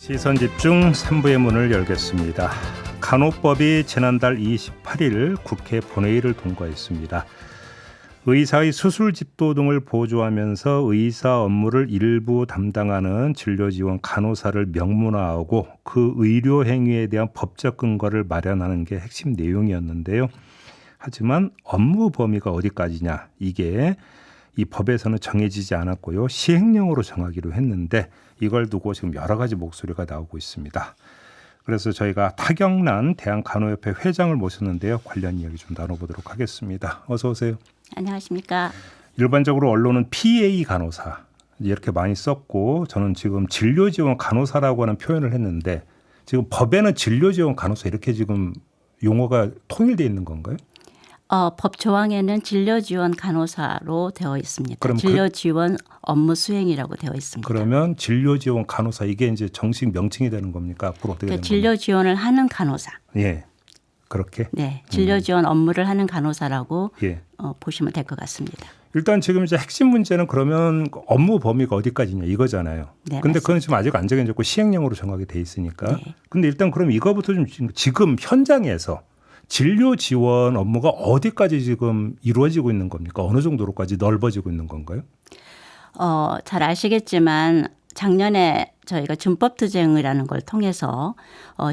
시선집중 3부의 문을 열겠습니다. 간호법이 지난달 28일 국회 본회의를 통과했습니다. 의사의 수술 집도 등을 보조하면서 의사 업무를 일부 담당하는 진료지원 간호사를 명문화하고 그 의료 행위에 대한 법적 근거를 마련하는 게 핵심 내용이었는데요. 하지만 업무 범위가 어디까지냐, 이게 이 법에서는 정해지지 않았고요. 시행령으로 정하기로 했는데 이걸 두고 지금 여러 가지 목소리가 나오고 있습니다. 그래서 저희가 타경란 대한간호협회 회장을 모셨는데요. 관련 이야기 좀 나눠보도록 하겠습니다. 어서 오세요. 안녕하십니까. 일반적으로 언론은 PA 간호사 이렇게 많이 썼고 저는 지금 진료지원 간호사라고 하는 표현을 했는데 지금 법에는 진료지원 간호사 이렇게 지금 용어가 통일되어 있는 건가요? 법 조항에는 진료지원 간호사로 되어 있습니다. 그럼 진료지원 업무 수행이라고 되어 있습니다. 그러면 진료지원 간호사 이게 이제 정식 명칭이 되는 겁니까? 앞으로 어떻게 되는 겁니까? 진료지원을 하는 간호사. 예, 그렇게. 네, 진료지원 업무를 하는 간호사라고 예. 보시면 될 것 같습니다. 일단 지금 이제 핵심 문제는 그러면 업무 범위가 어디까지냐 이거잖아요. 네, 근데 그건 맞습니다. 지금 아직 안 정해졌고 시행령으로 정하게 돼 있으니까. 네. 근데 일단 그럼 이거부터 좀 지금 현장에서 진료 지원 업무가 어디까지 지금 이루어지고 있는 겁니까? 어느 정도로까지 넓어지고 있는 건가요? 잘 아시겠지만 작년에 저희가 준법투쟁이라는 걸 통해서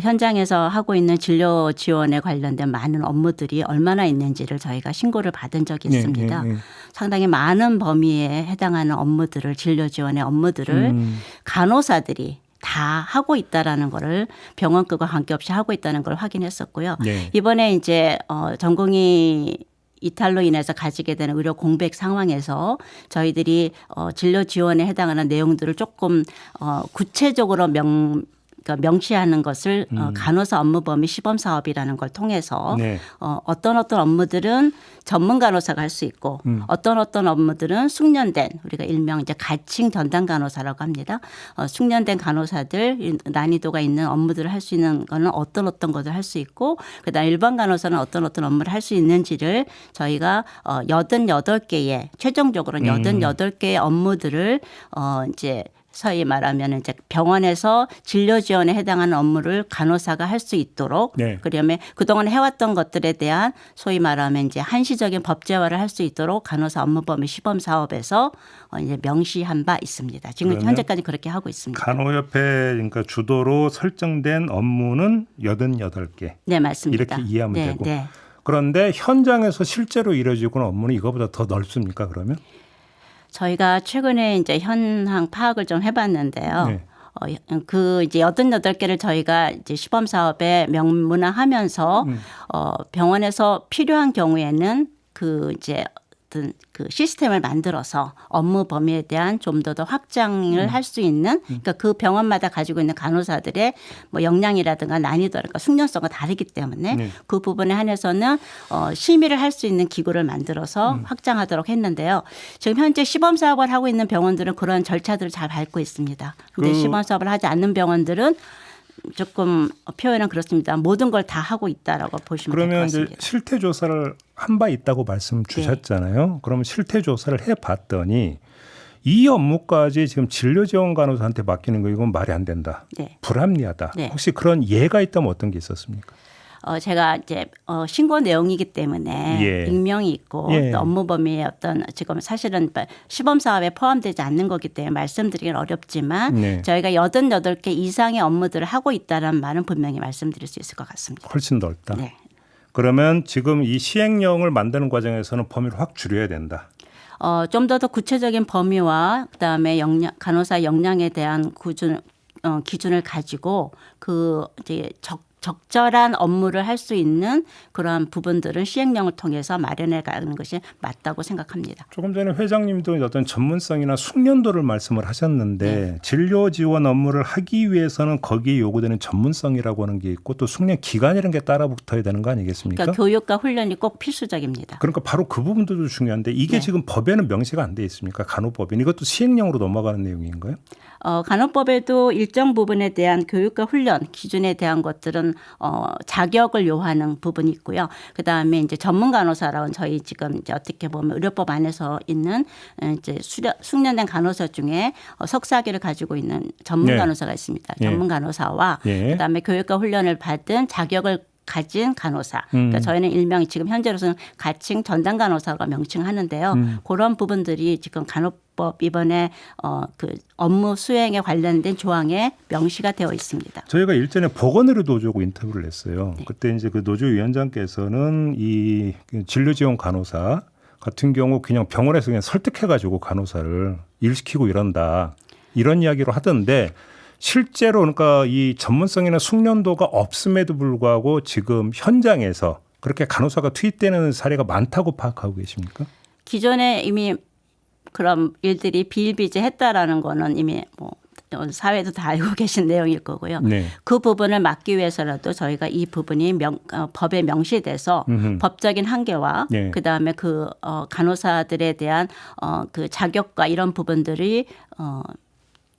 현장에서 하고 있는 진료 지원에 관련된 많은 업무들이 얼마나 있는지를 저희가 신고를 받은 적이 있습니다. 상당히 많은 범위에 해당하는 업무들을 진료 지원의 업무들을 간호사들이 다 하고 있다라는 거를 병원급과 관계없이 하고 있다는 걸 확인했었고요. 네. 이번에 이제 전공의 이탈로 인해서 가지게 되는 의료 공백 상황에서 저희들이 진료 지원에 해당하는 내용들을 조금 구체적으로 명시하는 것을 간호사 업무 범위 시범 사업이라는 걸 통해서 네. 어떤 업무들은 전문 간호사가 할 수 있고 어떤 업무들은 숙련된 우리가 일명 이제 가칭 전담 간호사라고 합니다. 숙련된 간호사들 난이도가 있는 업무들을 할 수 있는 거는 어떤 것을 할 수 있고 그다음 일반 간호사는 어떤 업무를 할 수 있는지를 저희가 88개의 최종적으로는 88개의 업무들을 이제 서히 말하면 이제 병원에서 진료 지원에 해당하는 업무를 간호사가 할 수 있도록 네. 그러면 그동안 해왔던 것들에 대한 소위 말하면 이제 한시적인 법제화를 할 수 있도록 간호사 업무 범위 시범 사업에서 이제 명시한 바 있습니다. 지금 현재까지 그렇게 하고 있습니다. 간호협회 그러니까 주도로 설정된 업무는 88개. 네, 맞습니다. 이렇게 이해하면 네, 되고. 네. 그런데 현장에서 실제로 이루어지고 있는 업무는 이거보다 더 넓습니까? 그러면? 저희가 최근에 이제 현황 파악을 좀 해봤는데요. 네. 그 이제 88개를 저희가 이제 시범 사업에 명문화하면서 병원에서 필요한 경우에는 그 이제 어떤 그 시스템을 만들어서 업무 범위에 대한 좀 더 확장을 할 수 있는 그러니까 그 병원마다 가지고 있는 간호사들의 뭐 역량이라든가 난이도라든가 숙련성이 다르기 때문에 네. 그 부분에 한해서는 심의를 할 수 있는 기구를 만들어서 확장하도록 했는데요. 지금 현재 시범 사업을 하고 있는 병원들은 그런 절차들을 잘 밟고 있습니다. 그런데 시범 사업을 하지 않는 병원들은 조금 표현은 그렇습니다. 모든 걸 다 하고 있다라고 보시면 될 것 그러면 이제 같습니다. 실태 조사를 한 바 있다고 말씀 주셨잖아요. 그러면 실태 조사를 해봤더니 이 업무까지 지금 진료 지원 간호사한테 맡기는 거 이건 말이 안 된다. 네. 불합리하다. 네. 혹시 그런 예가 있다면 어떤 게 있었습니까? 제가 이제 신고 내용이기 때문에 예. 익명이 있고 예. 또 업무 범위에 어떤 지금 사실은 시범 사업에 포함되지 않는 거기 때문에 말씀드리기는 어렵지만 네. 저희가 88개 이상의 업무들을 하고 있다는 말은 분명히 말씀드릴 수 있을 것 같습니다. 훨씬 넓다. 네. 그러면 지금 이 시행령을 만드는 과정에서는 범위를 확 줄여야 된다. 좀 더 구체적인 범위와 그다음에 간호사 역량에 대한 기준을 가지고 그 이제 적절한 업무를 할 수 있는 그러한 부분들은 시행령을 통해서 마련해 가는 것이 맞다고 생각합니다. 조금 전에 회장님도 어떤 전문성이나 숙련도를 말씀을 하셨는데 네. 진료 지원 업무를 하기 위해서는 거기에 요구되는 전문성이라고 하는 게 있고 또 숙련 기간이라는 게 따라 붙어야 되는 거 아니겠습니까? 그러니까 교육과 훈련이 꼭 필수적입니다. 그러니까 바로 그 부분도 중요한데 이게 네. 지금 법에는 명시가 안 돼 있습니까? 간호법인 이것도 시행령으로 넘어가는 내용인가요? 간호법에도 일정 부분에 대한 교육과 훈련 기준에 대한 것들은 자격을 요하는 부분이 있고요. 그다음에 이제 전문 간호사라는 저희 지금 이제 어떻게 보면 의료법 안에서 있는 이제 숙련된 간호사 중에 석사학위를 가지고 있는 전문 네. 간호사가 있습니다. 예. 전문 간호사와 예. 그다음에 교육과 훈련을 받은 자격을 가진 간호사. 그러니까 저희는 일명 지금 현재로서는 가칭 전담 간호사가 명칭하는데요. 그런 부분들이 지금 간호법 이번에 그 업무 수행에 관련된 조항에 명시가 되어 있습니다. 저희가 일전에 보건의료 노조하고 인터뷰를 했어요. 네. 그때 이제 그 노조 위원장께서는 이 진료 지원 간호사 같은 경우 그냥 병원에서 그냥 설득해가지고 간호사를 일시키고 이런다 이런 이야기로 하던데. 실제로 그러니까 이 전문성이나 숙련도가 없음에도 불구하고 지금 현장에서 그렇게 간호사가 투입되는 사례가 많다고 파악하고 계십니까? 기존에 이미 그런 일들이 비일비재했다라는 거는 이미 뭐 사회도 다 알고 계신 내용일 거고요. 네. 그 부분을 막기 위해서라도 저희가 이 부분이 법에 명시돼서 법적인 한계와 네. 그다음에 그 간호사들에 대한 그 자격과 이런 부분들이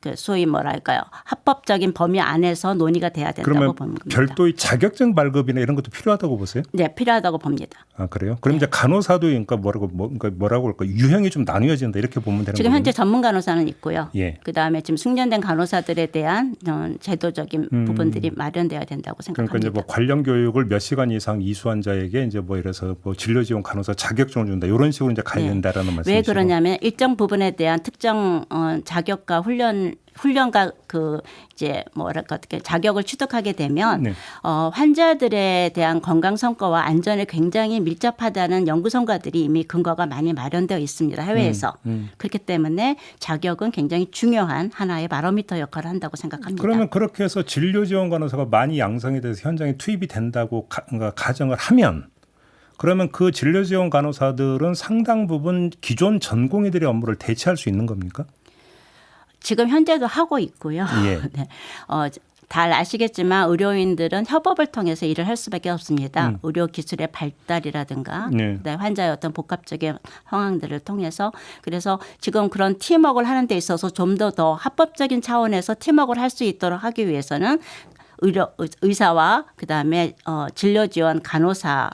그 소위 뭐랄까요 합법적인 범위 안에서 논의가 돼야 된다고 그러면 보는 겁니다. 별도의 자격증 발급이나 이런 것도 필요하다고 보세요? 네, 필요하다고 봅니다. 아 그래요? 그럼 이제 간호사도 그러니까 뭐라고 할까 유형이 좀 나뉘어진다 이렇게 보면 되는 지금 거예요? 현재 전문 간호사는 있고요. 예. 그다음에 지금 숙련된 간호사들에 대한 제도적인 부분들이 마련돼야 된다고 그러니까 생각합니다. 이제 뭐 관련 교육을 몇 시간 이상 이수한 자에게 이제 뭐 이래서 뭐 진료 지원 간호사 자격증을 준다 이런 식으로 이제 가야 된다라는 말씀이시죠? 왜 그러냐면 일정 부분에 대한 특정 자격과 훈련과 그 이제 뭐랄까 어떻게 자격을 취득하게 되면 네. 환자들에 대한 건강 성과와 안전에 굉장히 밀접하다는 연구 성과들이 이미 근거가 많이 마련되어 있습니다. 해외에서. 그렇기 때문에 자격은 굉장히 중요한 하나의 바로미터 역할을 한다고 생각합니다. 그러면 그렇게 해서 진료 지원 간호사가 많이 양성이 돼서 현장에 투입이 된다고 그러니까 가정을 하면 그러면 그 진료 지원 간호사들은 상당 부분 기존 전공의들의 업무를 대체할 수 있는 겁니까? 지금 현재도 하고 있고요. 예. 네. 잘 아시겠지만 의료인들은 협업을 통해서 일을 할 수밖에 없습니다. 의료 기술의 발달이라든가 네. 그다음에 환자의 어떤 복합적인 상황들을 통해서 그래서 지금 그런 팀워크를 하는 데 있어서 좀 더 합법적인 차원에서 팀워크를 할 수 있도록 하기 위해서는 의사와 그다음에 진료 지원 간호사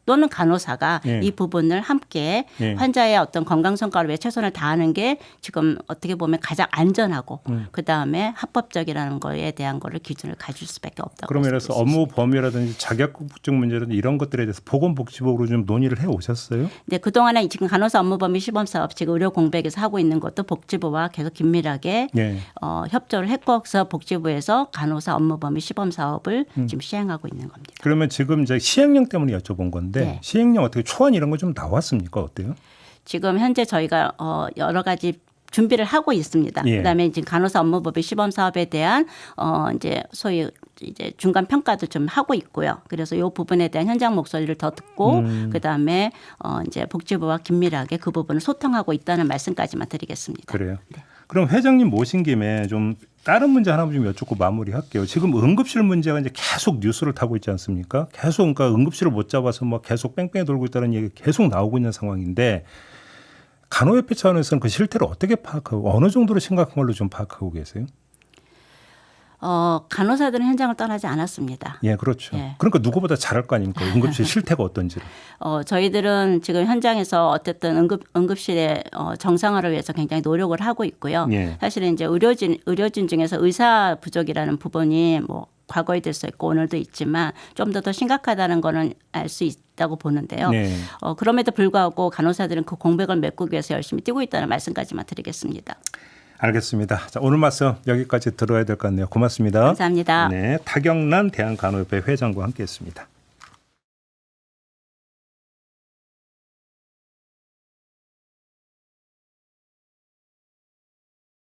또는 간호사가 예. 이 부분을 함께 예. 환자의 어떤 건강 성과를 위해 최선을 다하는 게 지금 어떻게 보면 가장 안전하고 그다음에 합법적이라는 거에 대한 거를 기준을 가질 수밖에 없다고. 그러면 그래서 업무 범위라든지 자격증 문제라든지 이런 것들에 대해서 보건복지부로 좀 논의를 해 오셨어요? 네, 그동안에 지금 간호사 업무 범위 시범 사업 지금 의료 공백에서 하고 있는 것도 복지부와 계속 긴밀하게 예. 협조를 했고서 복지부에서 간호사 업무 범위 시범 사업을 지금 시행하고 있는 겁니다. 그러면 지금 이제 시행령 때문에 여쭤본 건데 네. 시행령 어떻게 초안 이런 거 좀 나왔습니까? 어때요? 지금 현재 저희가 여러 가지 준비를 하고 있습니다. 예. 그다음에 지금 간호사 업무법의 시범 사업에 대한 이제 소위 이제 중간 평가도 좀 하고 있고요. 그래서 이 부분에 대한 현장 목소리를 더 듣고 그다음에 이제 복지부와 긴밀하게 그 부분을 소통하고 있다는 말씀까지만 드리겠습니다. 그래요. 그럼 회장님 모신 김에 좀 다른 문제 하나 좀 여쭙고 마무리할게요. 지금 응급실 문제가 이제 계속 뉴스를 타고 있지 않습니까? 계속 그러니까 응급실을 못 잡아서 막 계속 뺑뺑이 돌고 있다는 얘기 계속 나오고 있는 상황인데 간호협회 차원에서는 그 실태를 어떻게 파악하고 어느 정도로 심각한 걸로 좀 파악하고 계세요? 간호사들은 현장을 떠나지 않았습니다. 예, 그렇죠. 예. 그러니까 누구보다 잘할 거 아닙니까? 응급실 실태가 어떤지를. 저희들은 지금 현장에서 어쨌든 응급실의 정상화를 위해서 굉장히 노력을 하고 있고요. 예. 사실은 이제 의료진 중에서 의사 부족이라는 부분이 뭐 과거에도 있었고 오늘도 있지만 좀 더 심각하다는 거는 알 수 있다고 보는데요. 네. 그럼에도 불구하고 간호사들은 그 공백을 메꾸기 위해서 열심히 뛰고 있다는 말씀까지만 드리겠습니다. 알겠습니다. 자, 오늘 말씀 여기까지 들어야 될 것 같네요. 고맙습니다. 감사합니다. 네, 타경란 대한간호협회 회장과 함께했습니다.